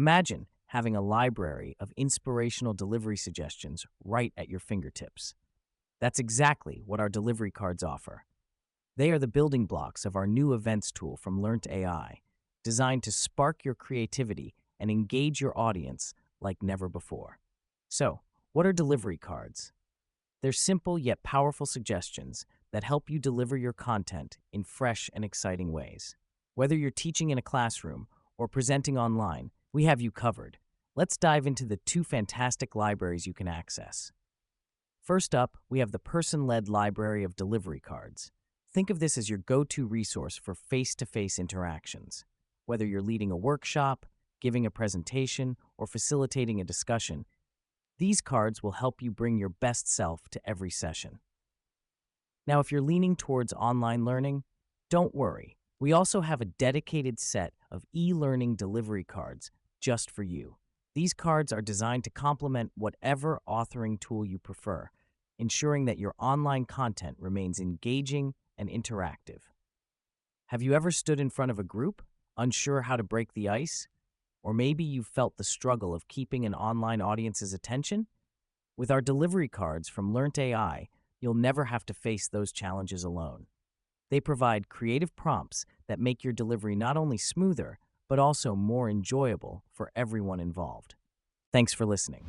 Imagine having a library of inspirational delivery suggestions right at your fingertips. That's exactly what our delivery cards offer. They are the building blocks of our new events tool from Learnt AI, designed to spark your creativity and engage your audience like never before. So, what are delivery cards? They're simple yet powerful suggestions that help you deliver your content in fresh and exciting ways. Whether you're teaching in a classroom or presenting online, we have you covered. Let's dive into the two fantastic libraries you can access. First up, we have the person-led library of delivery cards. Think of this as your go-to resource for face-to-face interactions. Whether you're leading a workshop, giving a presentation, or facilitating a discussion, these cards will help you bring your best self to every session. Now, if you're leaning towards online learning, don't worry. We also have a dedicated set of e-learning delivery cards just for you. These cards are designed to complement whatever authoring tool you prefer, ensuring that your online content remains engaging and interactive. Have you ever stood in front of a group, unsure how to break the ice? Or maybe you've felt the struggle of keeping an online audience's attention? With our delivery cards from Learnt AI, you'll never have to face those challenges alone. They provide creative prompts that make your delivery not only smoother, but also more enjoyable for everyone involved. Thanks for listening.